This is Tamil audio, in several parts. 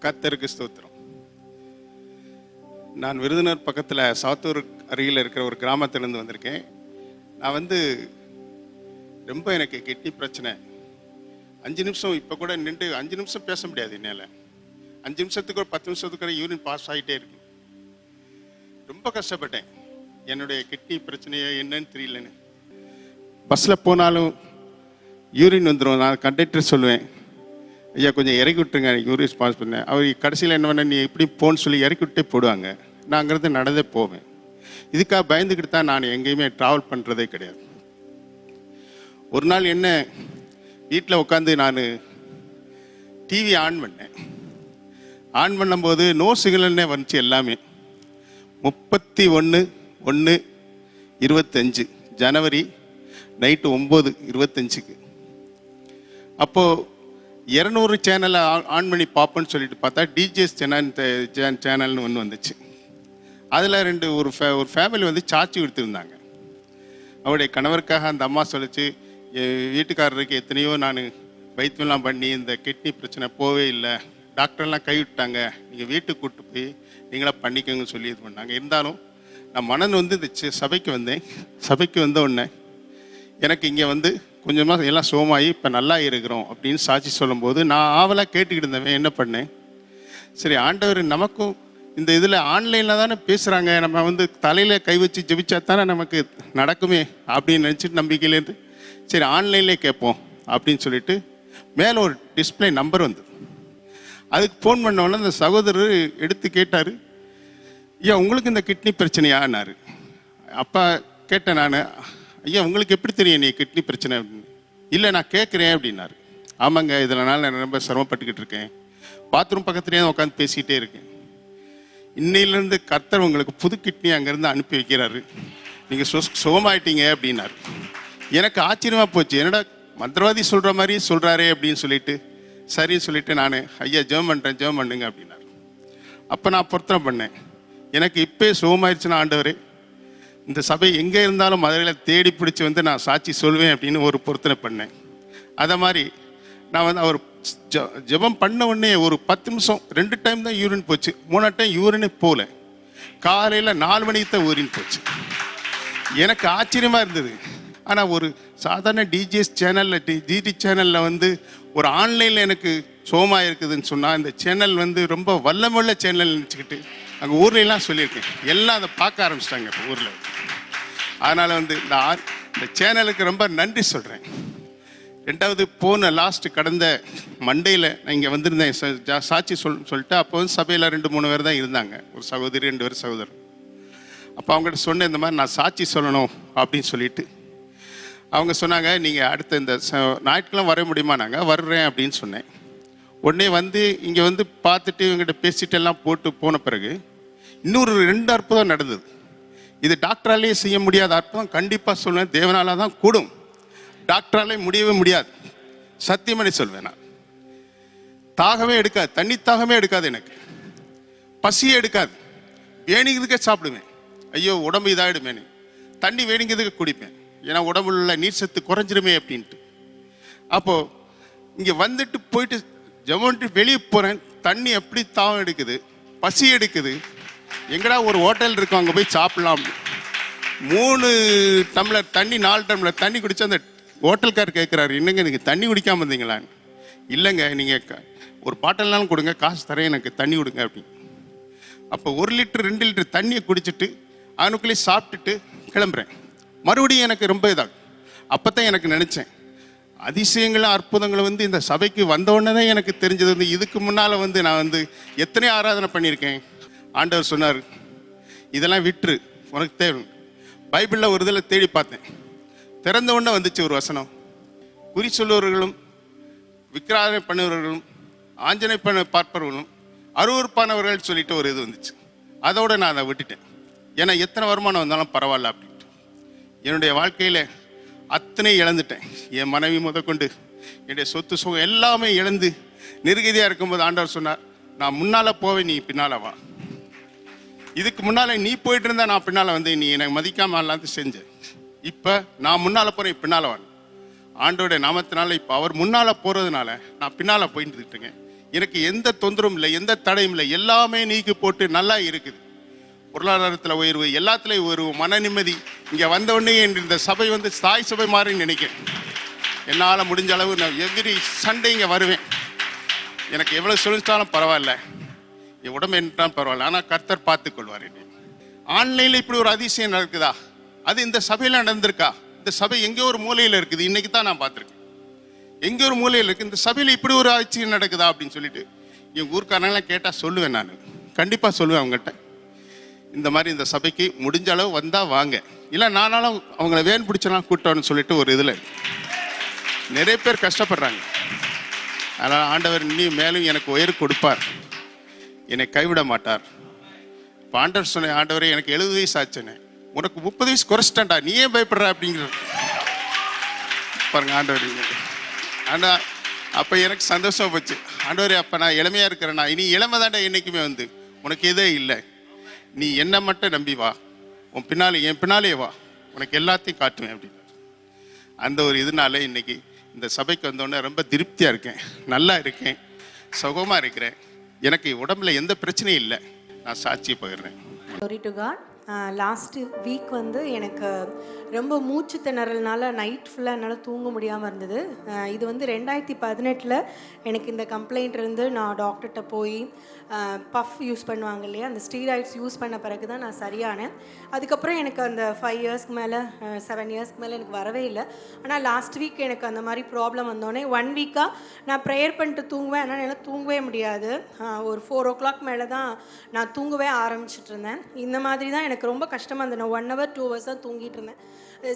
கர்த்தருக்கு ஸ்தோத்திரம். நான் விருதுநகர் பக்கத்தில் சாத்தூர் அருகில் இருக்கிற ஒரு கிராமத்திலேருந்து வந்திருக்கேன். நான் ரொம்ப எனக்கு கிட்னி பிரச்சனை. 5 நிமிஷம் இப்போ கூட நின்று 5 நிமிஷம் பேச முடியாது என்னால். 5 நிமிஷத்துக்கு ஒரு 10 நிமிஷத்துக்கு யூரின் பாஸ் ஆகிட்டே இருக்கு. ரொம்ப கஷ்டப்பட்டேன். என்னுடைய கிட்னி பிரச்சனையை என்னன்னு தெரியலன்னு. பஸ்ஸில் போனாலும் யூரின் வந்துடும். நான் கண்டக்டர் சொல்லுவேன், ஐயா கொஞ்சம் இறக்கி விட்டுருங்க, யூரின் பாஸ் பண்ணேன். அவர் கடைசியில் என்ன பண்ண, நீ எப்படி போன்னு சொல்லி இறக்கி விட்டே போடுவாங்க. நான் அங்கேருந்து நடந்தே போவேன். இதுக்காக பயந்துக்கிட்டு தான் நான் எங்கேயுமே ட்ராவல் பண்ணுறதே கிடையாது. ஒரு நாள் என்ன வீட்டில் உட்காந்து நான் டிவி ஆன் பண்ணேன். ஆன் பண்ணும்போது நோ சிக்னல்னே வந்துச்சு எல்லாமே. 31/1/25 ஜனவரி நைட்டு 9:25. அப்போது 200 சேனலை ஆன் பண்ணி பார்ப்போன்னு சொல்லிட்டு பார்த்தா டிஜிஎஸ் சேனல்னு ஒன்று வந்துச்சு. அதில் ஒரு ஃபேமிலி சார்ஜ் கொடுத்துருந்தாங்க. அவருடைய கணவருக்காக அந்த அம்மா சொல்லிச்சு, வீட்டுக்காரருக்கு எத்தனையோ நான் வைத்தியம்லாம் பண்ணி இந்த கிட்னி பிரச்சனை போவே இல்லை, டாக்டர்லாம் கைவிட்டாங்க, நீங்கள் வீட்டுக்கு கூப்பிட்டு போய் நீங்களாம் பண்ணிக்கோங்கன்னு சொல்லி இது பண்ணாங்க. இருந்தாலும் நான் மனன் இந்த சபைக்கு வந்தேன். சபைக்கு வந்த உடனே எனக்கு இங்கே கொஞ்சமாக எல்லாம் சுகமாகி இப்போ நல்லா இருக்கிறோம் அப்படின்னு சாட்சி சொல்லும்போது நான் ஆவலாக கேட்டுக்கிட்டு இருந்தவன் என்ன பண்ணேன், சரி ஆண்டவர் நமக்கும் இந்த இதில் ஆன்லைனில் தானே பேசுகிறாங்க, நம்ம தலையில் கை வச்சு ஜெபிச்சா தானே நமக்கு நடக்குமே அப்படின்னு நினச்சிட்டு நம்பிக்கையிலேருந்து சரி ஆன்லைன்லேயே கேட்போம் அப்படின்னு சொல்லிட்டு மேலே ஒரு டிஸ்பிளே நம்பர் வந்தது. அதுக்கு ஃபோன் பண்ணோன்னே அந்த சகோதரர் எடுத்து கேட்டார், ஐயா உங்களுக்கு இந்த கிட்னி பிரச்சனையான்னாரு. அப்போ கேட்டேன் நான், ஐயா உங்களுக்கு எப்படி தெரியும் நீ கிட்னி பிரச்சனை அப்படின்னு. இல்லை நான் கேட்குறேன் அப்படின்னாரு. ஆமாங்க, இதனால நான் ரொம்ப சிரமப்பட்டுக்கிட்டு இருக்கேன், பாத்ரூம் பக்கத்துலேயே உட்காந்து பேசிக்கிட்டே இருக்கேன். இன்னையிலேருந்து கர்த்தர் உங்களுக்கு புது கிட்னி அங்கேருந்து அனுப்பி வைக்கிறாரு, நீங்கள் சுகமாயிட்டீங்க அப்படின்னாரு. எனக்கு ஆச்சரியமாக போச்சு, என்னடா மந்திரவாதி சொல்கிற மாதிரி சொல்கிறாரே அப்படின்னு சொல்லிட்டு சரின்னு சொல்லிட்டு நான், ஐயா ஜெபம் பண்ணுங்க அப்படின்னாரு. அப்போ நான் பொருத்தனை பண்ணேன், எனக்கு இப்போ சுகமாயிடுச்சுன்னா ஆண்டவரே இந்த சபை எங்கே இருந்தாலும் மதுரையில் தேடி பிடிச்சி நான் சாட்சி சொல்வேன் அப்படின்னு ஒரு பொருத்தனை பண்ணேன். அதை மாதிரி நான் அவர் ஜெபம் பண்ண உடனே ஒரு 10 நிமிஷம் 2 டைம் தான் யூரின் போச்சு. 3 டைம் யூரினே போகல. காலையில் 4 மணிக்கு தான் யூரின் போச்சு. எனக்கு ஆச்சரியமாக இருந்தது. ஆனால் ஒரு சாதாரண டிஜிஎஸ் சேனலில் டிடி சேனலில் ஒரு ஆன்லைனில் எனக்கு சோமாக இருக்குதுன்னு சொன்னால் இந்த சேனல் ரொம்ப வல்லமுள்ள சேனல் நினச்சிக்கிட்டு அங்கே ஊர்லாம் சொல்லியிருக்கேன். எல்லாம் அதை பார்க்க ஆரம்பிச்சிட்டாங்க இப்போ ஊரில். அதனால் இந்த சேனலுக்கு ரொம்ப நன்றி சொல்கிறேன். ரெண்டாவது போன கடந்த மண்டேயில் நான் இங்கே வந்திருந்தேன் சாட்சி சொல்லிட்டு. அப்போ சபையில் 2-3 பேர் தான் இருந்தாங்க, ஒரு சகோதரி 2 பேர் சகோதரர். அப்போ அவங்ககிட்ட சொன்னேன், இந்த மாதிரி நான் சாட்சி சொல்லணும் அப்படின்னு சொல்லிட்டு. அவங்க சொன்னாங்க, நீங்கள் அடுத்த இந்த ஞாயிற்றுக்கிழமை வர முடியுமா? நாங்கள் வர்றேன் அப்படின்னு சொன்னேன். உடனே இங்கே பார்த்துட்டு இவங்ககிட்ட பேசிட்டு எல்லாம் போட்டு போன பிறகு இன்னொரு 2 அற்புதம் நடந்தது. இது டாக்டராலேயே செய்ய முடியாத அற்புதம். கண்டிப்பாக சொல்லுவேன், தேவனால தான் கூடும், டாக்டராலே முடியவே முடியாது. சத்தியமணி சொல்வேன். நான் தாகமே எடுக்காது, தண்ணி தாகமே எடுக்காது, எனக்கு பசியே எடுக்காது. வேணிங்கிறதுக்கே சாப்பிடுவேன், ஐயோ உடம்பு இதாகிடுமேனு. தண்ணி வேணிங்கிறதுக்கு குடிப்பேன், ஏன்னா உடம்புல உள்ள நீர் சத்து குறைஞ்சிருமே அப்படின்ட்டு. அப்போது இங்கே போயிட்டு ஜெபம்ட்டு வெளியே போகிறேன். தண்ணி எப்படி தாகம் எடுக்குது, பசி எடுக்குது. எங்கடா ஒரு ஹோட்டல் இருக்கும், அங்கே போய் சாப்பிட்லாம். 3 டம்ளர் தண்ணி 4 டம்ளர் தண்ணி குடித்தா அந்த ஹோட்டல்கார் கேட்குறாரு, என்னங்க நீங்கள் தண்ணி குடிக்காமல் இருந்தீங்களான்னு. இல்லைங்க, நீங்கள் ஒரு பாட்டில்னாலும் கொடுங்க, காசு தரேன், எனக்கு தண்ணி கொடுங்க அப்படின்னு. அப்போ 1 லிட்டர் 2 லிட்டர் தண்ணியை குடிச்சிட்டு அவனுக்குள்ளேயே சாப்பிட்டுட்டு கிளம்புறேன். மறுபடியும் எனக்கு ரொம்ப இதாகும். அப்போ தான் எனக்கு நினச்சேன், அதிசயங்களும் அற்புதங்களும் இந்த சபைக்கு வந்தவுடனே தான் எனக்கு தெரிஞ்சது. இதுக்கு முன்னால் நான் எத்தனை ஆராதனை பண்ணியிருக்கேன். ஆண்டவர் சொன்னார், இதெல்லாம் விட்டுரு, உனக்கு தேவை. பைபிளில் ஒரு இதில் தேடி பார்த்தேன், திறந்த உடனே வந்துச்சு ஒரு வசனம், குறி சொல்லுவவர்களும் விக்கிராதனை பண்ணுபவர்களும் ஆஞ்சனை பார்ப்பவர்களும் அருவருப்பானவர்கள் சொல்லிட்டு ஒரு இது வந்துச்சு. அதோடு நான் அதை விட்டுட்டேன். ஏன்னா எத்தனை வருமானம் வந்தாலும் பரவாயில்ல அப்படின்ட்டு. என்னுடைய வாழ்க்கையில் அத்தனை இழந்துட்டேன். என் மனைவி முதற்கொண்டு என்னுடைய சொத்து சுகம் எல்லாமே இழந்து நிர்கதியாக இருக்கும்போது ஆண்டவர் சொன்னார், நான் முன்னால் போவேன், நீ பின்னால் வா. இதுக்கு முன்னால் நீ போயிட்டு இருந்தா நான் பின்னால் நீ எனக்கு மதிக்காமல் எல்லாத்தையும் செஞ்சேன். இப்போ நான் முன்னால் போகிறேன், பின்னால் வரேன். ஆண்டோடைய நாமத்தினால இப்போ அவர் முன்னால் போகிறதுனால நான் பின்னால் போயிட்டு இருக்கேன். எனக்கு எந்த தொந்தரவும் இல்லை, எந்த தடையும் இல்லை, எல்லாமே நீக்கி போட்டு நல்லா இருக்குது. பொருளாதாரத்தில் உயர்வு, எல்லாத்துலேயும் உயர்வு, மன நிம்மதி. இங்கே வந்தவுடனே இந்த சபை வந்து தாய் சபை மாதிரி நினைக்கிறேன். என்னால் முடிஞ்ச அளவு நான் எவ்ரி சண்டே இங்கே வருவேன். எனக்கு எவ்வளோ சொல்லிட்டாலும் பரவாயில்ல, என் உடம்பு என்னட்டாலும் பரவாயில்ல, ஆனால் கர்த்தர் பார்த்துக்கொள்வார். ஆன்லைனில் இப்படி ஒரு அதிசயம் நடக்குதா? அது இந்த சபையில் நடந்திருக்கா? இந்த சபை எங்கேயோ ஒரு மூலையில் இருக்குது, இன்னைக்கு தான் நான் பார்த்துருக்கேன். எங்கேயோ ஒரு மூலையில் இருக்குது, இந்த சபையில் இப்படி ஒரு அதிசயம் நடக்குதா அப்படின்னு சொல்லிட்டு என் ஊர்க்காரங்களாம் கேட்டால் சொல்லுவேன். நான் கண்டிப்பாக சொல்லுவேன் அவங்ககிட்ட, இந்த மாதிரி இந்த சபைக்கு முடிஞ்ச அளவு வந்தால் வாங்க, இல்லை நானாலும் அவங்கள வேன் பிடிச்சலாம் கூட்டணும்னு சொல்லிட்டு ஒரு இதில் நிறைய பேர் கஷ்டப்படுறாங்க. அதனால் ஆண்டவர் இன்னும் மேலும் எனக்கு உயர் கொடுப்பார், என்னை கைவிட மாட்டார். இப்போ ஆண்டவர் சொன்ன, ஆண்டவரே எனக்கு 70 வயசு ஆச்சுன்னு, உனக்கு 30 வயசு குறைச்சிட்டான்டா, நீ ஏன் பயப்படுற அப்படிங்கிற பாருங்க ஆண்டவர். ஆனால் அப்போ எனக்கு சந்தோஷம் போச்சு. ஆண்டவரே அப்போ நான் இளமையாக இருக்கிறேன்னா, இனி இளமை தாண்டா என்றைக்குமே வந்து உனக்கு எதே இல்லை, நீ என்னை மட்டும் நம்பி வா, உன் பின்னாலே என் பின்னாலே வா, உனக்கு எல்லாத்தையும் காட்டுவேன் அப்படின்னு. அந்த ஒரு இதனால இன்னைக்கு இந்த சபைக்கு வந்தோடனே ரொம்ப திருப்தியாக இருக்கேன், நல்லா இருக்கேன், சுகமாக இருக்கிறேன். எனக்கு உடம்புல எந்த பிரச்சனையும் இல்லை. நான் சாட்சியை பகிர்றேன். Glory to God. Last week வந்து எனக்கு ரொம்ப மூச்சு திணறல்னால நைட் ஃபுல்லாக என்னால் தூங்க முடியாமல் இருந்தது. இது வந்து 2018 எனக்கு இந்த கம்ப்ளைண்ட் இருந்து நான் டாக்டர்கிட்ட போய் பஃப் யூஸ் பண்ணுவாங்க இல்லையா, அந்த ஸ்டீராய்ட்ஸ் யூஸ் பண்ண பிறகு தான் நான் சரியானேன். அதுக்கப்புறம் எனக்கு அந்த 5 இயர்ஸ்க்கு மேலே 7 இயர்ஸ்க்கு மேலே எனக்கு வரவே இல்லை. ஆனால் லாஸ்ட் வீக் எனக்கு அந்த மாதிரி ப்ராப்ளம் வந்தோடனே 1 வீக்காக நான் ப்ரேயர் பண்ணிட்டு தூங்குவேன். ஆனால் என்னால் தூங்கவே முடியாது. ஒரு 4 o'clock மேலே தான் நான் தூங்கவே ஆரம்பிச்சிட்டு இருந்தேன். இந்த மாதிரி தான் எனக்கு ரொம்ப கஷ்டமாக இருந்தது. நான் 1 hour 2 hours தான் தூங்கிட்டு இருந்தேன்.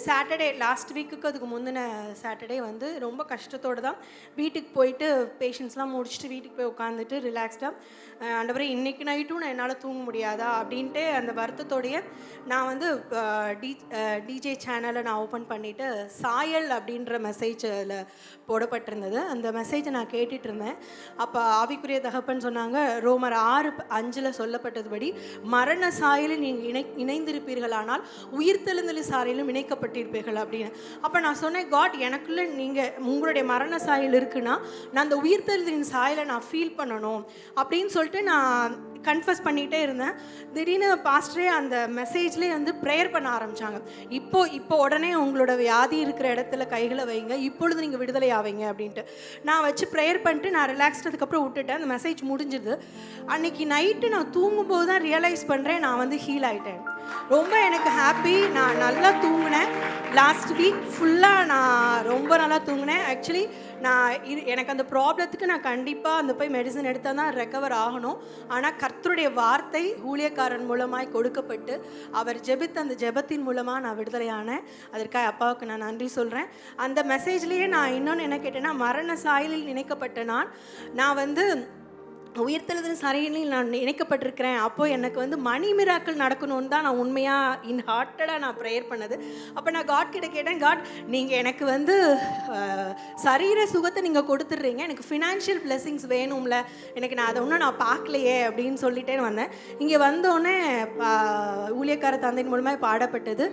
சாட்டர்டே லாஸ்ட் வீக்குக்கு அதுக்கு முந்தின சாட்டர்டே வந்து ரொம்ப கஷ்டத்தோடு தான் வீட்டுக்கு போயிட்டு பேஷண்ட்ஸ்லாம் முடிச்சுட்டு வீட்டுக்கு போய் உட்காந்துட்டு ரிலாக்ஸ்டாக ஆண்டவரே இன்றைக்கி நைட்டும் நான் என்னால் தூங்க முடியாதா அப்படின்ட்டு அந்த வருத்தத்தோடைய நான் வந்து டிஜே சேனலை நான் ஓப்பன் பண்ணிவிட்டு சாயல் அப்படின்ற மெசேஜ் அதில் போடப்பட்டிருந்தது. அந்த மெசேஜை நான் கேட்டுட்டு இருந்தேன். அப்போ ஆவிக்குரிய தகப்பன் சொன்னாங்க, ரோமர் 6:5 சொல்லப்பட்டதுபடி மரண சாயலில் நீங்கள் இணைந்திருப்பீர்களானால் உயிர்த்தெழுந்தலின் சாயலிலும் இணைக்கப்பட்டிருப்பீர்கள் அப்படின்னு. அப்போ நான் சொன்னேன், காட் எனக்குள்ளே நீங்கள் உங்களுடைய மரண சாயல் இருக்குன்னா நான் அந்த உயிர்த்தெழுதலின் சாயலை நான் ஃபீல் பண்ணணும் அப்படின்னு சொல்லிட்டு நான் கன்ஃபஸ் பண்ணிகிட்டே இருந்தேன். திடீர்னு பாஸ்டரே அந்த மெசேஜ்லேயே வந்து ப்ரேயர் பண்ண ஆரம்பித்தாங்க. இப்போ உடனே உங்களோட வியாதி இருக்கிற இடத்துல கைகளை வைங்க, இப்பொழுது நீங்கள் விடுதலை ஆவீங்க அப்படின்ட்டு. நான் வச்சு ப்ரேயர் பண்ணிட்டு நான் ரிலாக்ஸ்டதுக்கப்புறம் விட்டுட்டேன். அந்த மெசேஜ் முடிஞ்சுது. அன்றைக்கி நைட்டு நான் தூங்கும்போது தான் ரியலைஸ் பண்ணுறேன் நான் வந்து ஹீல் ஆகிட்டேன். ரொம்ப எனக்கு ஹாப்பி. நான் நல்லா தூங்கினேன். லாஸ்ட் வீக் ஃபுல்லாக நான் ரொம்ப நல்லா தூங்கினேன். ஆக்சுவலி எனக்கு அந்த ப்ராப்ளத்துக்கு நான் கண்டிப்பாக அந்த போய் மெடிசன் எடுத்தால் தான் ரெக்கவர் ஆகணும். ஆனால் கர்த்தருடைய வார்த்தை ஊழியக்காரன் மூலமாய் கொடுக்கப்பட்டு அவர் ஜெபித்த அந்த ஜெபத்தின் மூலமாக நான் விடுதலையானேன். அதற்காக அப்பாவுக்கு நான் நன்றி சொல்கிறேன். அந்த மெசேஜ்லேயே நான் இன்னொன்று என்ன கேட்டேன்னா, மரண சாயலில் நினைக்கப்பட்ட நான் வந்து உயிர்த்தெழுதலின் சாயலில் நான் இணைக்கப்பட்டிருக்கிறேன். அப்போது எனக்கு வந்து மணி மிராக்கள் நடக்கணும்னு தான் நான் உண்மையாக ஹார்ட்டடாக நான் ப்ரேயர் பண்ணது. அப்போ நான் காட் கிட்ட கேட்டேன், காட் நீங்கள் எனக்கு வந்து சரீர சுகத்தை நீங்கள் கொடுத்துட்றீங்க, எனக்கு ஃபினான்ஷியல் பிளெஸிங்ஸ் வேணும்ல, எனக்கு நான் அதை ஒன்றும் நான் பார்க்கலையே அப்படின்னு சொல்லிட்டே வந்தேன். இங்கே வந்தோடனே ஊழியக்கார தந்தையின் மூலமாக பாடப்பட்டது,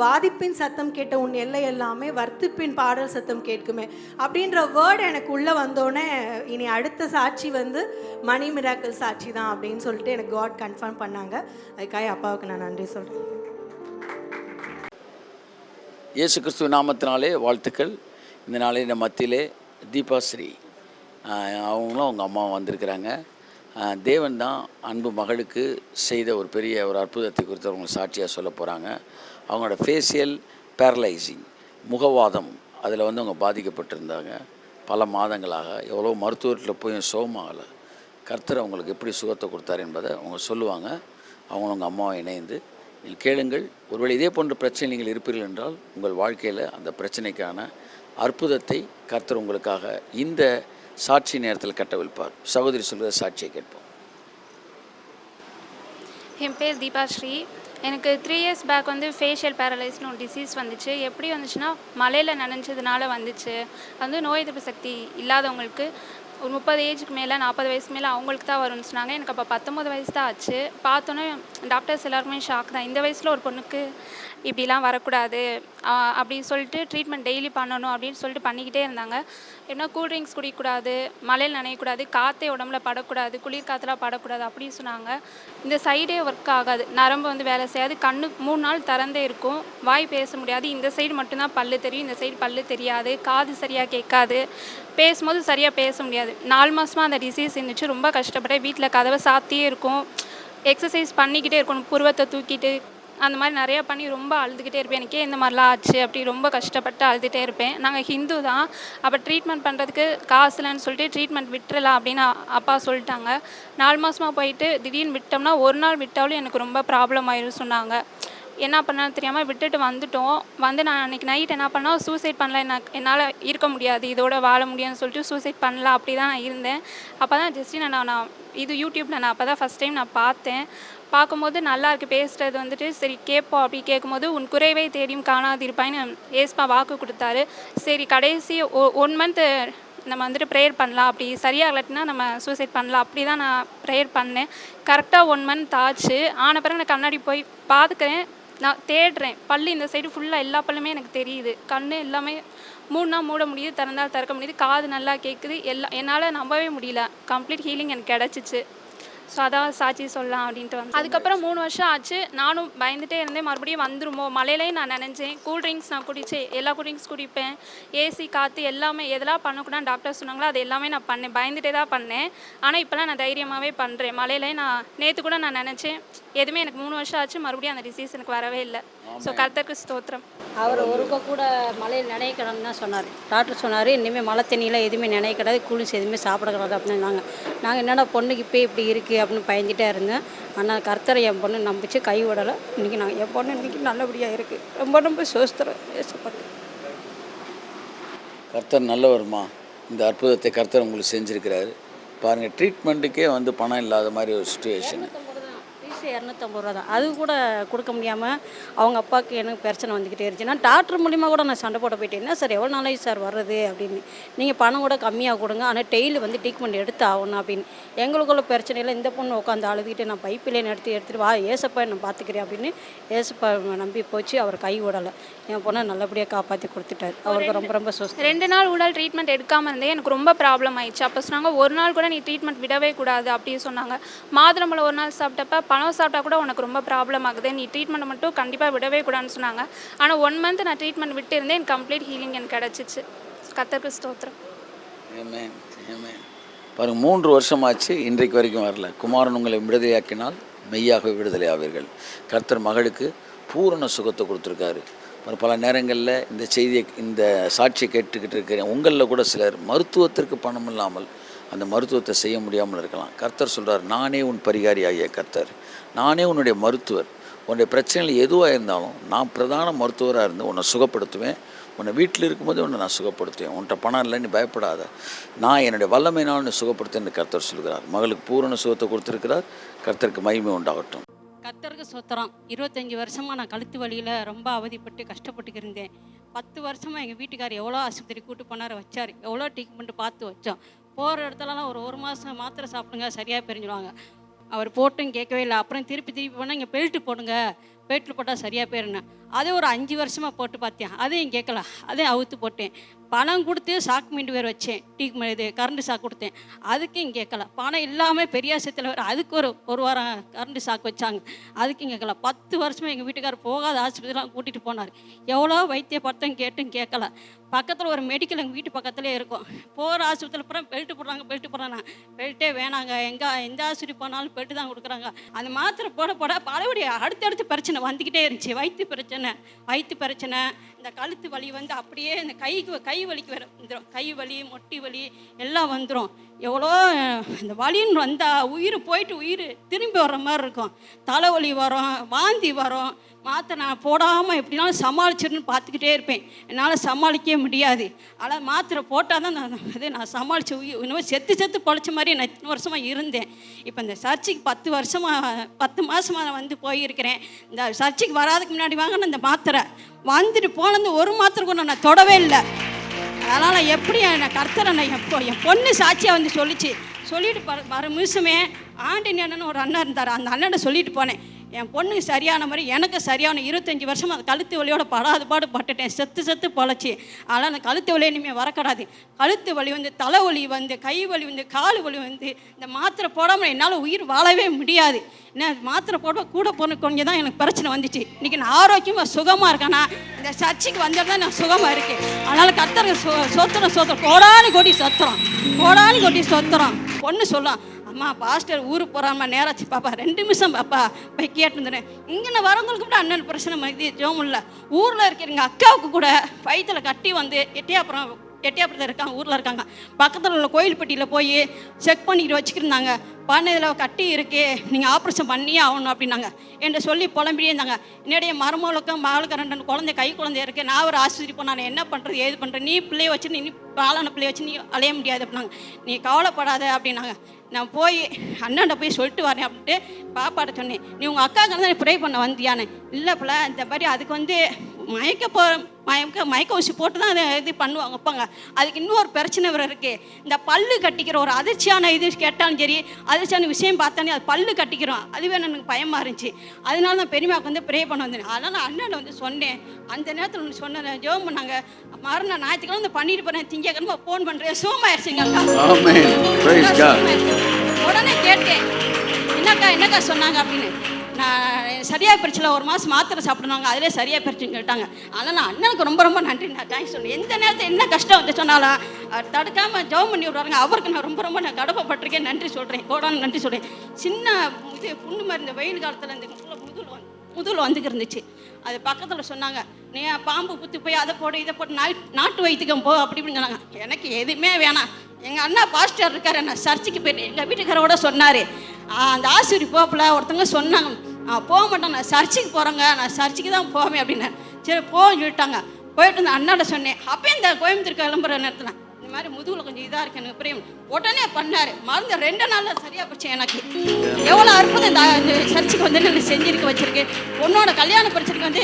வாதிப்பின் சத்தம் கேட்ட உன் எல்லை எல்லாமே வர்த்திப்பின் பாடல் சத்தம் கேட்குமே அப்படின்ற வேர்டு எனக்கு உள்ளே வந்தோடனே இனி அடுத்த சாட்சி வந்து மணி மிராக்கிள் சாட்சி தான் அப்படின்னு சொல்லிட்டு எனக்கு காட் கன்ஃபார்ம் பண்ணாங்க. அதுக்காக அப்பாவுக்கு நான் நன்றி சொல்கிறேன். இயேசு கிறிஸ்துவ நாமத்தினாலே வாழ்த்துக்கள். இந்த நாளில் மத்தியிலே தீபாஸ்ரீ அவங்களும் அவங்க அம்மா வந்திருக்கிறாங்க. தேவன் தான் அன்பு மகளுக்கு செய்த ஒரு பெரிய ஒரு அற்புதத்தை குறித்து அவங்க சாட்சியாக சொல்ல போகிறாங்க. அவங்களோட ஃபேஷியல் பேரலைசிங் முகவாதம் அதில் வந்து அவங்க பாதிக்கப்பட்டிருந்தாங்க. பல மாதங்களாக எவ்வளோ மருத்துவத்தில் போய் சுகமாகலை. கர்த்தர் அவங்களுக்கு எப்படி சுகத்தை கொடுத்தார் என்பதை அவங்க சொல்லுவாங்க. அவங்களும் உங்கள் அம்மாவை இணைந்து நீங்கள் கேளுங்கள். ஒருவேளை இதே போன்ற பிரச்சனை நீங்கள் இருப்பீர்கள் என்றால் உங்கள் வாழ்க்கையில் அந்த பிரச்சனைக்கான அற்புதத்தை கர்த்தர் உங்களுக்காக இந்த சாட்சி நேரத்தில் கட்டவிழ்ப்பார். சகோதரி சொல்கிற சாட்சியை கேட்போம். என் பேர் தீபாஸ்ரீ. எனக்கு 3 years பேக் வந்து ஃபேஷியல் பேரலைஸ்னு ஒரு டிசீஸ் வந்துச்சு. எப்படி வந்துச்சுன்னா மழையில் நனைஞ்சதுனால வந்துச்சு. அது நோய் எதிர்ப்பு சக்தி இல்லாதவங்களுக்கு ஒரு 30 ஏஜுக்கு மேலே 40 வயசுக்கு மேலே அவங்களுக்கு தான் வரும்னு சொன்னாங்க. எனக்கு அப்போ 19 வயசு தான் ஆச்சு. பார்த்தோன்னே டாக்டர்ஸ் எல்லாருமே ஷாக் தான். இந்த வயசில் ஒரு பொண்ணுக்கு இப்படிலாம் வரக்கூடாது அப்படின்னு சொல்லிட்டு ட்ரீட்மெண்ட் டெய்லி பண்ணணும் அப்படின்னு சொல்லிட்டு பண்ணிக்கிட்டே இருந்தாங்க. எப்படின்னா கூல்ட்ரிங்க்ஸ் குடிக்கக்கூடாது, மழையில் நனையக்கூடாது, காற்றே உடம்புல படக்கூடாது, குளிர் காற்றுலாம் படக்கூடாது அப்படின்னு சொன்னாங்க. இந்த சைடே ஒர்க் ஆகாது, நரம்பு வந்து வேலை செய்யாது, கண்ணு 3 நாள் திறந்தே இருக்கும், வாய் பேச முடியாது, இந்த சைடு மட்டும்தான் பல்லு தெரியும், இந்த சைடு பல்லு தெரியாது, காது சரியாக கேட்காது, பேசும்போது சரியாக பேச முடியாது. 4 மாதமாக அந்த டிசீஸ் இருந்துச்சு. ரொம்ப கஷ்டப்பட்டேன். வீட்டில் கதவை சாத்தியே இருக்கும், எக்ஸசைஸ் பண்ணிக்கிட்டே இருக்கணும், புருவத்தை தூக்கிட்டு அந்த மாதிரி நிறையா பண்ணி ரொம்ப அழுதுகிட்டே இருப்பேன். எனக்கே இந்த மாதிரிலாம் ஆச்சு அப்படி ரொம்ப கஷ்டப்பட்டு அழுதுகிட்டே இருப்பேன். நாங்கள் ஹிந்து தான். அப்போ ட்ரீட்மெண்ட் பண்ணுறதுக்கு காசு இல்லைன்னு சொல்லிட்டு ட்ரீட்மெண்ட் விட்டுறலாம் அப்படின்னு அப்பா சொல்லிட்டாங்க. 4 மாதமாக போயிட்டு திடீர்னு விட்டோம்னா ஒரு நாள் விட்டாலும் எனக்கு ரொம்ப ப்ராப்ளம் ஆயிரும் சொன்னாங்க. என்ன பண்ணாலும் தெரியாமல் விட்டுட்டு வந்துட்டோம். நான் அன்றைக்கி நைட் என்ன பண்ணால் சூசைட் பண்ணல, என்னால் இருக்க முடியாது, இதோட வாழ முடியும்னு சொல்லிட்டு சூசைட் பண்ணலாம் அப்படி தான் நான் இருந்தேன். அப்போ தான் ஜஸ்ட் நான் இது யூடியூப்பில் நான் அப்போ தான் ஃபஸ்ட் டைம் நான் பார்த்தேன். பார்க்கும்போது நல்லா இருக்குது பேசுகிறது வந்துட்டு. சரி கேட்போம் அப்படி கேட்கும்போது உன் குறைவை தேடியும் காணாதிருப்பாயின்னு ஏசப்பா வாக்கு கொடுத்தாரு. சரி கடைசி 1 மந்த்து நம்ம வந்துட்டு ப்ரேயர் பண்ணலாம், அப்படி சரியாகலட்டினா நம்ம சூசைட் பண்ணலாம் அப்படி தான் நான் ப்ரேயர் பண்ணேன். கரெக்டாக 1 மந்த் ஆச்சு. ஆன பிறகு நான் கண்ணாடி போய் பார்த்துக்கிறேன், நான் தேடுறேன், பல்லு இந்த சைடு ஃபுல்லாக எல்லா பல்லுமே எனக்கு தெரியுது, கண் எல்லாமே மூடினா மூட முடியுது, திறந்தால் திறக்க முடியுது, காது நல்லா கேட்குது, என்னால் நம்பவே முடியல. கம்ப்ளீட் ஹீலிங் எனக்கு கிடச்சிச்சு. ஸோ அதான் சாட்சி சொல்லலாம் அப்படின்ட்டு வந்து அதுக்கப்புறம் 3 வருஷம் ஆச்சு. நானும் பயந்துகிட்டே இருந்தேன், மறுபடியும் வந்துருமோ, மழையிலையும் நான் நினைஞ்சேன். கூல்ட்ரிங்க்ஸ் நான் குடித்தேன், எல்லா கூல்ட்ரிங்க்ஸ் குடிப்பேன், ஏசி காற்று எல்லாமே எதெல்லாம் பண்ணக்கூடாது டாக்டர் சொன்னாங்களோ அது எல்லாமே நான் பண்ணேன், பயந்துகிட்டே தான் பண்ணேன். ஆனால் இப்போலாம் நான் தைரியமாகவே பண்ணுறேன். மழையிலையும் நான் நேற்று கூட நான் நினச்சேன் எதுவுமே எனக்கு 3 வருஷம் ஆச்சு, மறுபடியும் அந்த டிசீஸ் எனக்கு வரவே இல்லை. ஸோ கர்த்தருக்கு ஸ்தோத்திரம். அவர் ஒருக்க கூட மழையில் நினைக்கணும்னு தான் சொன்னார். டாக்டர் சொன்னார் இனிமேல் மழை தண்ணியில் எதுவுமே நினைக்கூடாது, கூலிஸ் எதுவுமே சாப்பிடக்கூடாது அப்படின்னு. நாங்கள் என்னடா பொண்ணுக்கு இப்போ இப்படி இருக்குது அப்படின்னு பயந்துகிட்டே இருந்தேன். ஆனால் கர்த்தரை என் பொண்ணு நம்பிச்சு கை விடலை. இன்றைக்கி என் பொண்ணு இன்றைக்கி நல்லபடியாக இருக்குது. ரொம்ப சோஸ்திரம் ஏசப்பட்டு. கர்த்தர் நல்லவருமா. இந்த அற்புதத்தை கர்த்தர் உங்களுக்கு செஞ்சுருக்கிறாரு பாருங்கள். ட்ரீட்மெண்ட்டுக்கே வந்து பணம் இல்லாத மாதிரி ஒரு சுச்சுவேஷனு. 250 ரூபா தான். அது கூட கொடுக்க முடியாமல் அவங்க அப்பாவுக்கு எனக்கு பிரச்சனை வந்துக்கிட்டே இருந்துச்சு. நான் டாக்டர் மூலிமா கூட நான் சண்டை போட போயிட்டேன். என்ன சார் எவ்வளோ நாளைக்கு சார் வர்றது அப்படின்னு. நீங்கள் பணம் கூட கம்மியாக கொடுங்க, ஆனால் டெய்லி வந்து ட்ரீட்மெண்ட் எடுத்து ஆகணும் அப்படின்னு. எங்களுக்குள்ள பிரச்சனையில் இந்த பொண்ணு உட்காந்து அழுதுகிட்டு நான் பைப்பிலே எடுத்துகிட்டு வா ஏசப்பா நான் பார்த்துக்கிறேன் அப்படின்னு ஏசப்பா நம்பி போச்சு. அவர் கை விடலை. என் பொண்ணை நல்லபடியாக காப்பாற்றி கொடுத்துட்டார். அவருக்கு ரொம்ப சோஸ்தம். 2 நாள் ஊழல் ட்ரீட்மெண்ட் எடுக்காமல் இருந்தேன். எனக்கு ரொம்ப ப்ராப்ளம் ஆயிடுச்சு. அப்போ சொன்னாங்க 1 நாள் கூட நீ ட்ரீட்மெண்ட் விடவே கூடாது அப்படின்னு சொன்னாங்க. மாதுளம்பழம் 1 நாள் சாப்பிட்டப்ப பழம் சாப்பிட்டா கூட உனக்கு ரொம்ப ப்ராப்ளம் ஆகுது, நீ ட்ரீட்மெண்ட் மட்டும் கண்டிப்பாக விடவே கூடாதுன்னு சொன்னாங்க. ஆனால் 1 மந்த் நான் ட்ரீட்மெண்ட் விட்டு இருந்தேன், எனக்கு கம்ப்ளீட் ஹீலிங் எனக்கு கிடச்சிச்சு. கர்த்தருக்கு ஸ்தோத்திரம். பாருங்கள் 3 வருஷமாச்சு, இன்றைக்கு வரைக்கும் வரல. குமாரன் உங்களை விடுதலையாக்கினால் மெய்யாக விடுதலை ஆவீர்கள். கர்த்தர் மகளுக்கு பூரண சுகத்தை கொடுத்துருக்காரு. பல நேரங்களில் இந்த செய்தியை இந்த சாட்சியை கேட்டுக்கிட்டு இருக்கிறேன். உங்களில் கூட சிலர் மருத்துவத்திற்கு பணம் இல்லாமல் அந்த மருத்துவத்தை செய்ய முடியாமல் இருக்கலாம். கர்த்தர் சொல்கிறார், நானே உன் பரிகாரி ஆகிய கர்த்தர், நானே உன்னுடைய மருத்துவர். உன்னுடைய பிரச்சனைகள் எதுவாக இருந்தாலும் நான் பிரதான மருத்துவராக இருந்து உன்னை சுகப்படுத்துவேன். உன்னை வீட்டில் இருக்கும்போது உன்னை நான் சுகப்படுத்துவேன். உன்கிட்ட பணம் இல்லை, நீ பயப்படாத, நான் என்னுடைய வல்லமையினால் உன்னை சுகப்படுத்தேன்னு கர்த்தர் சொல்கிறார். மகளுக்கு பூரண சுகத்தை கொடுத்துருக்கிறார். கர்த்தருக்கு மகிமை உண்டாகட்டும். கர்த்தருக்கு சோத்திரம். 25 வருஷமாக நான் கழுத்து வலியில் ரொம்ப அவதிப்பட்டு கஷ்டப்பட்டு இருந்தேன். 10 வருஷமாக எங்கள் வீட்டுக்கார் எவ்வளோ ஆஸ்பத்திரி கூட்டு போனார், வச்சார், எவ்வளோ ட்ரீட்மெண்ட் பார்த்து வச்சோம். போகிற இடத்துலலாம் ஒரு மாதம் மாத்திரை சாப்பிடுங்க சரியாக பிரிஞ்சுடுவாங்க. அவர் போட்டும் கேட்கவே இல்லை. அப்புறம் திருப்பி போனால் இங்கே பெல்ட்டு போடுங்க, பெல்ட்டில் போட்டால் சரியாக போயிருந்தேன். அதே ஒரு 5 வருஷமாக போட்டு பார்த்தேன், அதையும் கேட்கல, அதையும் அவுத்து போட்டேன். பணம் கொடுத்து சாக்கு மீண்டு வேறு வச்சேன், இது கரண்ட் சாக்கு கொடுத்தேன், அதுக்கும் கேட்கல. பணம் இல்லாமல் பெரியாசத்தில் வேறு அதுக்கு ஒரு வாரம் கரண்ட் சாக்கு வச்சாங்க, அதுக்கும் கேட்கல. 10 வருஷமாக எங்கள் வீட்டுக்காரர் போகாத ஆஸ்பத்திரிலாம் கூட்டிகிட்டு போனார். எவ்வளோ வைத்திய பட்டம் கேட்டும் கேட்கல. பக்கத்தில் ஒரு மெடிக்கல் எங்கள் வீட்டு பக்கத்துலேயே இருக்கும். போகிற ஆஸ்பத்திரியில் அப்புறம் பெல்ட்டு போடுறாங்க. பெல்ட்டே வேணாங்க, எந்த ஆஸ்பத்திரி போனாலும் பெல்ட்டு தான் கொடுக்குறாங்க. அந்த மாத்திரை போட பலபடி அடுத்தடுத்து பிரச்சனை வந்துக்கிட்டே இருந்துச்சு. வயிற்று பிரச்சனை, இந்த கழுத்து வலி வந்து அப்படியே இந்த கை வலிக்கு வந்துடும். கை வலி, மொட்டி வலி எல்லாம் வந்துடும். எவ்வளோ இந்த வலின்னு வந்தால் உயிர் போயிட்டு உயிர் திரும்பி வர்ற மாதிரி இருக்கும். தலைவலி வரும், வாந்தி வரும். மாத்திரை நான் போடாமல் எப்படினாலும் சமாளிச்சிடணும்னு பார்த்துக்கிட்டே இருப்பேன். என்னால் சமாளிக்கவே முடியாது. ஆனால் மாத்திரை போட்டால் தான் நான் சமாளித்து இன்னும் செத்து பொழைச்ச மாதிரி நான் இத்தனை வருஷமாக இருந்தேன். இப்போ இந்த சர்ச்சுக்கு 10 மாதமாக நான் வந்து போயிருக்கிறேன். இந்த சர்ச்சுக்கு வராதுக்கு முன்னாடி வாங்கின இந்த மாத்திரை வந்துட்டு போனது ஒரு மாத்திரை கூட நான் தொடவே இல்லை. அதனால் எப்படி நான் கர்த்தரை நான் என் பொண்ணு சாட்சியாக வந்து சொல்லிட்டு வர நிமிஷமே ஆண்டினி அண்ணன் ஒரு அண்ணன் இருந்தார். அந்த அண்ணனை சொல்லிட்டு போனேன், என் பொண்ணுக்கு சரியான மாதிரி எனக்கு சரியான 25 வருஷம் அந்த கழுத்து வலியோட படாது பாடு பட்டுட்டேன், செத்து பொழைச்சி. ஆனால் அந்த கழுத்து வலி இனிமேல் வரக்கூடாது. கழுத்து வலி வந்து, தலைவலி வந்து, கை வலி வந்து, கால் வலி வந்து, இந்த மாத்திரை போடாமல் என்னால் உயிர் வாழவே முடியாது. என்ன மாத்திரை போட கூட போன கொஞ்சம் தான் எனக்கு பிரச்சனை வந்துச்சு. இன்றைக்கி நான் ஆரோக்கியமாக சுகமாக இருக்கேன்னா இந்த சர்ச்சைக்கு வந்தால் தான் நான் சுகமாக இருக்கேன். அதனால் கர்த்தருக்கு சொத்துறோம் கோடானி கோடி சொத்துறோம். பொண்ணு சொல்லலாம், அம்மா பாஸ்டர் ஊருக்கு போகிறாம்மா, நேராச்சு பாப்பா 2 நிமிஷம் பாப்பா போய் கேட்டுருந்தேன். இங்கே வரவங்களுக்கு கூட அண்ணன் பிரச்சனை மாதிரி ஜோம் இல்லை. ஊரில் இருக்கிற அக்காவுக்கு கூட வயிற்றில் கட்டி வந்து எட்டியாப்புறத்தில் இருக்காங்க, ஊரில் இருக்காங்க. பக்கத்தில் உள்ள கோயில்பட்டியில் போய் செக் பண்ணிக்கிட்டு வச்சுக்கிருந்தாங்க. பண்ணதில் கட்டி இருக்கு, நீங்கள் ஆப்ரேஷன் பண்ணியே ஆகணும் அப்படின்னாங்க. என்கிட்ட சொல்லி புலம்பியே இருந்தாங்க. என்னுடைய மருமகளுக்கும் மகளுக்கு 2 குழந்தை, கை குழந்தை இருக்குது. நான் ஒரு ஆஸ்பத்திரி போனேன், நான் என்ன பண்ணுறது ஏது பண்ணுறேன், நீ பிள்ளைய வச்சு நீ பாலான பிள்ளைய வச்சு நீ அலைய முடியாது அப்படின்னாங்க. நீ கவலைப்படாத அப்படின்னாங்க. நான் போய் அண்ணாண்ட போய் சொல்லிட்டு வரேன் அப்படின்ட்டு பாப்பாட்ட சொன்னேன். நீ உங்கள் அக்காவுக்கு தான் ப்ரே பண்ண வந்தியானே? இல்லை பிள்ளை, இந்த மாதிரி அதுக்கு வந்து மயக்க ஊசி போட்டு தான் அதை இது பண்ணுவாங்க வைப்பாங்க. அதுக்கு இன்னொரு பிரச்சனை வேறு இருக்குது. இந்த பல்லு கட்டிக்கிற ஒரு அதிர்ச்சியான இது கேட்டாலும் சரி, அதிர்ச்சியான விஷயம் பார்த்தாலே அது பல்லு கட்டிக்கிறோம். அதுவே எனக்கு பயமாக இருந்துச்சு. அதனால தான் பெரியமாவுக்கு வந்து ப்ரே பண்ண வந்தேன். அதனால் நான் அண்ணன் வந்து சொன்னேன். அந்த நேரத்தில் ஒன்று சொன்னேன், ஜோம் பண்ணாங்க. மறுநாள் ஞாயிற்றுக்கிழமை வந்து பண்ணிட்டு போகிறேன், திங்கக்கிழமை ஃபோன் பண்ணுறேன், சோமாயிருச்சுங்க அக்கா. உடனே கேட்டேன், என்னக்கா சொன்னாங்க அப்படின்னு. நான் சரியாக பிரிச்சில் 1 மாதம் மாத்திரை சாப்பிடுவாங்க, அதிலே சரியாக பிரிச்சுன்னு கேட்டாங்க. அதனால் நான் அண்ணனுக்கு ரொம்ப நன்றி, நான் தேங்க்ஸ் சொன்னேன். எந்த நேரத்தில் என்ன கஷ்டம் வந்து சொன்னாலும் தடுக்காமல் ஜெபம் பண்ணி விடுவாங்க. அவருக்கு நான் ரொம்ப நான் கடமைப்பட்டிருக்கேன், நன்றி சொல்கிறேன், கோடான நன்றி சொல்கிறேன். சின்ன இது புண்ணு மாதிரி இந்த வெயில் காலத்தில் இந்த முதுகில் வந்துக்கு இருந்துச்சு. அது பக்கத்தில் சொன்னாங்க, நீ பாம்பு குத்து போய் அதை போட்டு இதை போட்டு நாட்டு வைத்தியம் போ அப்படி இப்படின்னு சொன்னாங்க. எனக்கு எதுவுமே வேணாம். எங்கள் அண்ணா பாஸ்டர் இருக்கார், நான் சர்ச்சுக்கு போயிட்டு எங்கள் வீட்டுக்காரோட சொன்னார். அந்த ஆசிரியர் போப்பில் ஒருத்தவங்க சொன்னாங்க, போக மாட்டேன், நான் சர்ச்சுக்கு போகிறேங்க, நான் சர்ச்சுக்கு தான் போவேன் அப்படின்னேன். சரி போன்னு சொல்லிட்டாங்க. போயிட்டு இந்த அண்ணாட சொன்னேன். அப்போ இந்த கோயம்புத்தூர் கிளம்புற நேரத்தில் இந்த மாதிரி முதுகில் கொஞ்சம் இதாக இருக்கு எனக்கு பிரியம். உடனே பண்ணார், மருந்து 2 நாளில் சரியாக போச்சு. எனக்கு எவ்வளோ அற்புதம் இந்த சர்ச்சுக்கு வந்து நான் செஞ்சிருக்க வச்சுருக்கேன். பொண்ணோட கல்யாண பிரச்சனைக்கு வந்து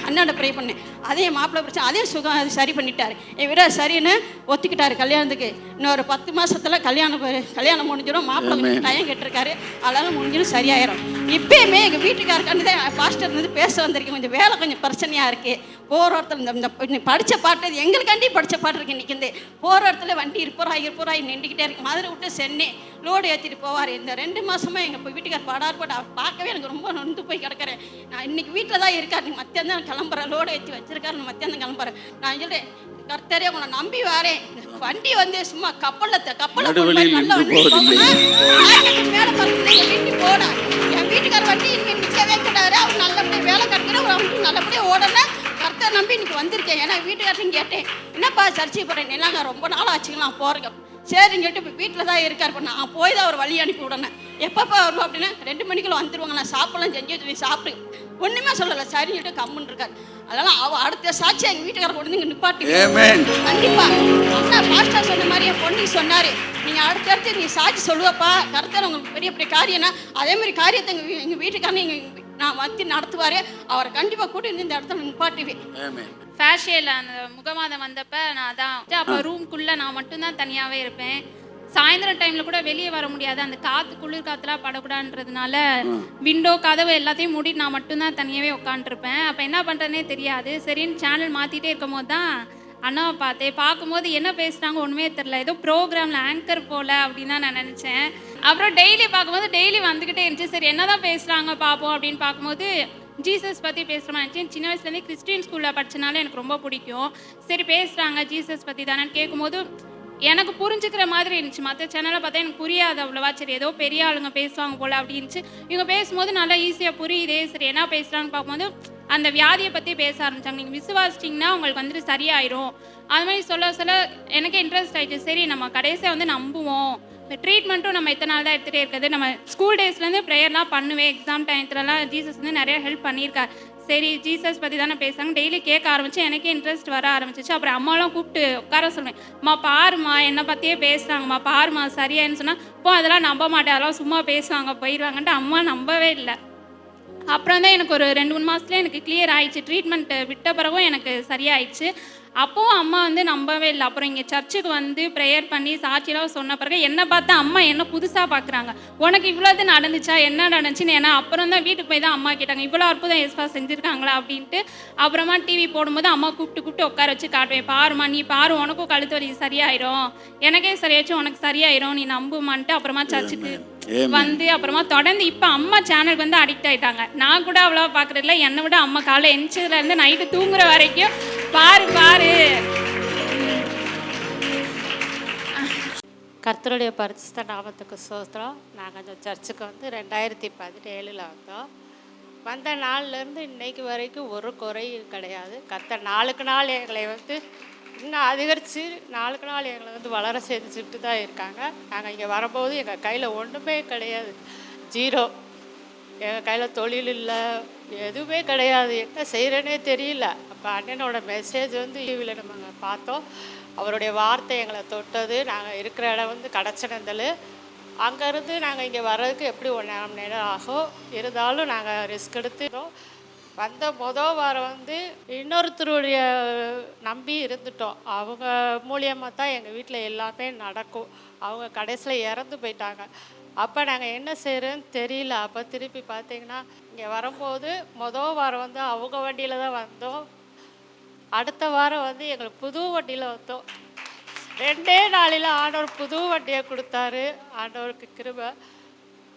அண்ணாட ப்ரே பண்ணேன். அதே மாப்பிள்ளை பிரச்சனை அதே சுகம் அது சரி பண்ணிட்டார். விட சரின்னு ஒத்துக்கிட்டாரு கல்யாணத்துக்கு. இன்னொரு 10 மாதத்தில் கல்யாணம் முடிஞ்சிடும். மாப்பிள்ளை டைம் கேட்டிருக்காரு, அதெல்லாம் முடிஞ்சிடும், சரியாயிரும். இப்போயுமே எங்கள் வீட்டுக்காரக்காண்டி தான் பாஸ்டர் வந்து பேச வந்திருக்கேன். கொஞ்சம் வேலை கொஞ்சம் பிரச்சனையாக இருக்குது. போகிற இடத்துல இந்த படித்த பாட்டு எங்களுக்காண்டி படித்த பாட்டு இருக்கு. இன்றைக்கி இந்த போகிற இடத்துல வண்டி இருப்போராய் நின்றுக்கிட்டே இருக்கு. மதுரை விட்டு சென்னை லோடு ஏற்றிட்டு போவார். இந்த 2 மாதமாக எங்கள் வீட்டுக்கார் பாடார்பாடு பார்க்கவே எனக்கு ரொம்ப நொந்து போய் கிடக்கிறேன். நான் இன்றைக்கி வீட்டில் தான் இருக்கார். நீங்கள் மத்தியானம் கிளம்புறேன், லோடு ஏற்றி வச்சிருக்காரு, நான் மத்தியானம் கிளம்புறேன். நான் சொல்கிறேன், கர்த்தரே உங்களை நம்பி வரேன். வண்டி வந்து சும்மா கப்பலை நல்லா மேலே பார்த்து வீட்டுக்கு போனேன். என் வீட்டுக்கார் வண்டி இனிமேல் நிற்கவே கிடையாது. அவர் நல்லபடியாக வேலை கிடைக்கிற ஒரு அவங்க நல்லபடியாக ஓடனே கர்த்தர் நம்பி இன்னைக்கு வந்திருக்கேன். ஏன்னா வீட்டுக்காரத்தையும் கேட்டேன், என்னப்பா சர்ச்சை போகிறேன், என்னங்க ரொம்ப நாள் ஆச்சுங்களா போகிறேங்க. சரின்னு சொல்லிட்டு இப்போ வீட்டில் தான் இருக்கார். இப்போ நான் போய் தான் ஒரு வழி அனுப்பி விடனேன். எப்பப்போ வரும் அப்படின்னா 2 மணிக்குள்ள வந்துடுவாங்க. நான் சாப்பிடலாம் செஞ்சு வச்சு சாப்பிடு ஒன்றுமே சொல்லலை. சரின்னு சொல்லிட்டு கம்முன்னு இருக்கார். அதெல்லாம் அடுத்த சாட்சி எங்கள் வீட்டுக்கார கொண்டு வந்து இங்கே நிப்பாட்டி கண்டிப்பாக அண்ணா பாஸ்டர் சொன்ன மாதிரி என் பொண்ணுக்கு சொன்னார், நீங்கள் அடுத்தடுத்து நீ சாட்சி சொல்லுவப்பா, கருத்தர் உங்களுக்கு பெரிய பெரிய காரியம்னா அதே மாதிரி காரியத்தை எங்கள் வீட்டுக்காரன் நான் மத்தி நடத்துவார். அவரை கண்டிப்பாக கூட்டி இந்த இடத்துல நிப்பாட்டுவேன். ஃபேஷியல் அந்த முகமாதம் வந்தப்போ நான் தான் அப்போ ரூம்குள்ளே நான் மட்டும்தான் தனியாகவே இருப்பேன். சாயந்தரம் டைமில் கூட வெளியே வர முடியாது. அந்த குளிர் காற்றுலாம் படக்கூடாதுன்றதுனால விண்டோ கதவு எல்லாத்தையும் மூடிட்டு நான் மட்டும்தான் தனியாகவே உட்காந்துருப்பேன். அப்போ என்ன பண்ணுறதுனே தெரியாது. சரின்னு சேனல் மாற்றிட்டே இருக்கும் போது தான் அண்ணாவை பார்க்கும்போது என்ன பேசுகிறாங்க ஒன்றுமே தெரில. ஏதோ ப்ரோக்ராமில் ஆங்கர் போல் அப்படின்னு தான் நான் நினச்சேன். அப்புறம் டெய்லி பார்க்கும்போது டெய்லி வந்துக்கிட்டே இருந்துச்சு. சரி என்ன தான் பேசுகிறாங்க பார்ப்போம் அப்படின்னு பார்க்கும்போது ஜீசஸ் பற்றி பேசுகிற மாதிரி இருந்துச்சு. சின்ன வயசுலேருந்தே கிறிஸ்டின் ஸ்கூலில் படித்தனால எனக்கு ரொம்ப பிடிக்கும். சரி பேசுகிறாங்க ஜீசஸ் பற்றி தானேன்னு கேட்கும்போது எனக்கு புரிஞ்சுக்கிற மாதிரி இருந்துச்சு. மற்ற சேனலை பார்த்தா எனக்கு புரியாது அவ்வளோவா. சரி ஏதோ பெரிய ஆளுங்க பேசுவாங்க போல் அப்படி இருந்துச்சு. இவங்க பேசும்போது நல்லா ஈஸியாக புரியுதே. சரி என்ன பேசுகிறாங்கன்னு பார்க்கும்போது அந்த வியாதியை பற்றி பேச ஆரம்பித்தாங்க. நீங்கள் விசுவாசிட்டிங்கன்னா உங்களுக்கு வந்துட்டு சரியாயிரும் அது மாதிரி சொல்ல எனக்கு இன்ட்ரெஸ்ட் ஆகிடுச்சு. சரி நம்ம கடைசியாக வந்து நம்புவோம். இப்போ ட்ரீட்மெண்ட்டும் நம்ம எத்தனை நாள் தான் எடுத்துகிட்டே இருக்கிறது. நம்ம ஸ்கூல் டேஸ்லேருந்து ப்ரேயர்லாம் பண்ணுவேன். எக்ஸாம் டைத்துலலாம் ஜீசஸ் வந்து நிறைய ஹெல்ப் பண்ணியிருக்கார். சரி ஜீசஸ் பற்றி தானே பேசுகிறாங்க, டெய்லி கேட்க ஆரம்பிச்சு. எனக்கே இன்ட்ரெஸ்ட் வர ஆரம்பிச்சிச்சு. அப்புறம் அம்மாலாம் கூப்பிட்டு உட்கார சொல்லுவேன், அம்மா பாருமா என்னை பற்றியே பேசுகிறாங்கம்மா, பாருமா சரியான்னு சொன்னால் இப்போ அதெல்லாம் நம்ப மாட்டேன், அதெல்லாம் சும்மா பேசுவாங்க போயிடுவாங்கன்ட்டு அம்மா நம்பவே இல்லை. அப்புறம் தான் எனக்கு ஒரு 2-3 மாதத்துல எனக்கு கிளியர் ஆயிடுச்சு. ட்ரீட்மெண்ட் விட்ட பிறகும் எனக்கு சரியாயிடுச்சு. அப்போவும் அம்மா வந்து நம்பவே இல்லை. அப்புறம் இங்கே சர்ச்சுக்கு வந்து ப்ரேயர் பண்ணி சாட்சியெல்லாம் சொன்ன பிறகு என்னை பார்த்தா அம்மா என்ன புதுசாக பார்க்குறாங்க. உனக்கு இவ்வளோது நடந்துச்சா, என்ன நடந்துச்சுன்னு. ஏன்னா அப்புறம் தான் வீட்டுக்கு போய் தான் அம்மா கேட்டாங்க, இவ்வளோ அற்புதம் ஏசப்பா செஞ்சுருக்காங்களா அப்படின்ட்டு. அப்புறமா டிவி போடும்போது அம்மா கூப்பிட்டு உட்கார வச்சு காட்டுவேன், பாருமா நீ பாரு, உனக்கும் கழுத்து வலி சரியாயிரும், எனக்கே சரியாச்சும் உனக்கு சரியாயிரும், நீ நம்புமான்ட்டு. அப்புறமா சர்ச்சுக்கு வந்து அப்புறமா தொடர்ந்து இப்போ அம்மா சேனலுக்கு வந்து அடிக்ட் ஆகிட்டாங்க. நான் கூட அவ்வளோ பார்க்குறதில்ல, என்னை விட அம்மா காலைல எந்திரிச்சதுலேருந்து நைட்டு தூங்குற வரைக்கும் பாரு பாரு. கர்த்தருடைய பரிசுத்த நாமத்துக்கு ஸ்தோத்திரம். நாங்கள் அந்த சர்ச்சுக்கு வந்து 2017 வந்தோம். வந்த நாள்லேருந்து இன்னைக்கு வரைக்கும் ஒரு குறையும் கிடையாது. கர்த்தர் நாளுக்கு நாள் எங்களை வந்து இன்னும் அதிகரித்து நாளுக்கு நாள் எங்களை வந்து வளர செஞ்சுட்டு தான் இருக்காங்க. நாங்கள் இங்கே வரும்போது எங்கள் கையில் ஒன்றுமே கிடையாது, ஜீரோ. எங்கள் கையில் தொழில் இல்லை, எதுவுமே கிடையாது, என்ன செய்கிறேனே தெரியல. அப்போ அண்ணனோட மெசேஜ் வந்து டிவியில் நம்ம பார்த்தோம். அவருடைய வார்த்தை எங்களை தொட்டது. நாங்கள் இருக்கிற இடம் வந்து கடச்சனந்தல். அங்கேருந்து நாங்கள் இங்கே வர்றதுக்கு எப்படி 1 மணி நேரம் ஆகும். இருந்தாலும் நாங்கள் ரிஸ்க் எடுத்துட்டோம். வந்த வாரம் வந்து இன்னொருத்தருடைய நம்பி இருந்துட்டோம். அவங்க மூலியமாக தான் எங்கள் வீட்டில் எல்லாமே நடக்கும். அவங்க கடைசியில் இறந்து போயிட்டாங்க. அப்போ நாங்கள் என்ன செய்கிறோன்னு தெரியல. அப்போ திருப்பி பார்த்தீங்கன்னா இங்கே வரும்போது வாரம் வந்து அவங்க வண்டியில் தான் வந்தோம். அடுத்த வாரம் வந்து எங்களுக்கு புது வண்டியில் வந்தோம். 2 நாளில் ஆண்டவர் புது வண்டியை கொடுத்தாரு. ஆண்டவருக்கு கிருபை.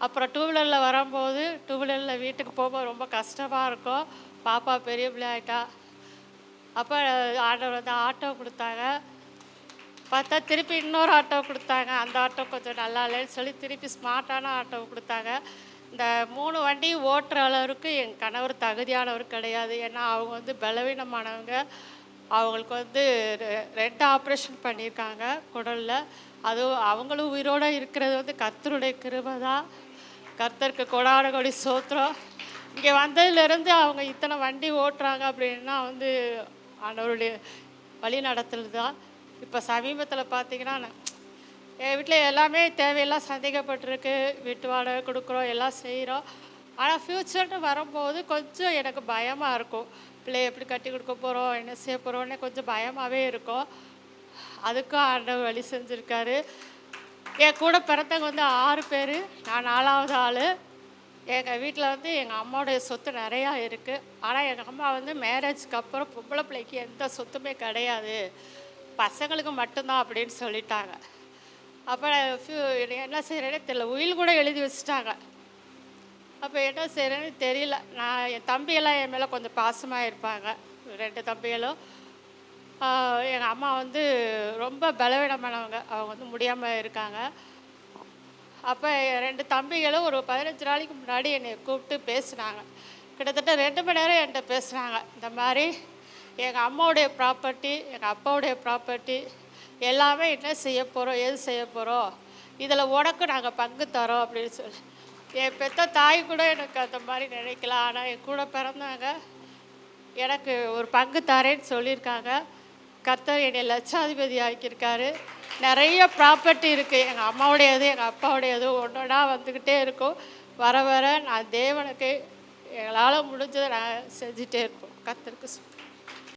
அப்புறம் 2 வீலரில் வரும்போது 2 வீலரில் வீட்டுக்கு போகும்போது ரொம்ப கஷ்டமாக இருக்கும். பாப்பா பெரிய பிள்ளை ஆகிட்டா. அப்போ ஆண்டவர் வந்து ஆட்டோ கொடுத்தாங்க. பார்த்தா திருப்பி இன்னொரு ஆட்டோ கொடுத்தாங்க. அந்த ஆட்டோ கொஞ்சம் நல்லா இல்லைன்னு சொல்லி திருப்பி ஸ்மார்ட்டான ஆட்டோ கொடுத்தாங்க. இந்த 3 வண்டி ஓட்டுற அளவுக்கு என் கணவர் தகுதியானவர் கிடையாது. ஏன்னா அவங்க வந்து பலவீனமானவங்க. அவங்களுக்கு வந்து 2 ஆப்ரேஷன் பண்ணியிருக்காங்க குடலில். அதுவும் அவங்களும் உயிரோடு இருக்கிறது வந்து கர்த்தருடைய கிருபை தான். கர்த்தருக்கு கொடான கொடி சோத்திரம். இங்கே வந்ததுலேருந்து அவங்க இத்தனை வண்டி ஓட்டுறாங்க அப்படின்னா வந்து ஆண்டவருடைய வழி நடத்தல் தான். இப்போ சமீபத்தில் பார்த்தீங்கன்னா என் வீட்டில் எல்லாமே தேவையெல்லாம் சந்தேகப்பட்டிருக்கு. வீட்டு வாடகை கொடுக்குறோம், எல்லாம் செய்கிறோம். ஆனால் ஃப்யூச்சர்னு வரும்போது கொஞ்சம் எனக்கு பயமாக இருக்கும். பிள்ளைய எப்படி கட்டி கொடுக்க போகிறோம், என்ன செய்ய போகிறோன்னே கொஞ்சம் பயமாகவே இருக்கும். அதுக்கும் ஆண்டவர் வழி செஞ்சுருக்காரு. என் கூட பிறந்தவங்க வந்து 6 பேர், நான் 4வது ஆள். எங்கள் வீட்டில் வந்து எங்கள் அம்மாவுடைய சொத்து நிறையா இருக்குது. ஆனால் எங்கள் அம்மா வந்து மேரேஜுக்கு அப்புறம் பொம்பளை பிள்ளைக்கு எந்த சொத்துமே கிடையாது, பசங்களுக்கு மட்டும்தான் அப்படின்னு சொல்லிட்டாங்க. அப்போ என்ன செய்கிறேன்னே தெரியல. உயில் கூட எழுதி வச்சுட்டாங்க. அப்போ என்ன செய்கிறேன்னு தெரியல. என் தம்பியெல்லாம் என் மேலே கொஞ்சம் பாசமாக இருப்பாங்க. 2 தம்பிகளும். எங்கள் அம்மா வந்து ரொம்ப பலவீனமானவங்க. அவங்க வந்து முடியாமல் இருக்காங்க. அப்போ 2 தம்பிகளும் ஒரு 15 நாளைக்கு முன்னாடி என்னை கூப்பிட்டு பேசுனாங்க. கிட்டத்தட்ட 2 மணி நேரம் என்கிட்ட பேசுனாங்க. இந்த மாதிரி எங்கள் அம்மாவுடைய ப்ராப்பர்ட்டி, எங்கள் அப்பாவுடைய ப்ராப்பர்ட்டி எல்லாமே என்ன செய்ய போகிறோம், ஏது செய்ய போகிறோம், இதில் உனக்கு நாங்கள் பங்கு தரோம் அப்படின்னு சொல்லி. என் பெத்த தாய் கூட எனக்கு அந்த மாதிரி நினைக்கலாம். ஆனால் என் கூட பிறந்தாங்க எனக்கு ஒரு பங்கு தரேன்னு சொல்லியிருக்காங்க. கர்த்தர் என்னை லட்சாதிபதி ஆக்கியிருக்காரு. நிறைய ப்ராப்பர்ட்டி இருக்குது. எங்கள் அம்மாவுடையது, எங்கள் அப்பாவுடையது ஒன்றா வந்துக்கிட்டே இருக்கும். வர வர நான் தேவனுக்கு எங்களால் முடிஞ்சதை நான் செஞ்சுட்டே இருப்போம். கர்த்தருக்கு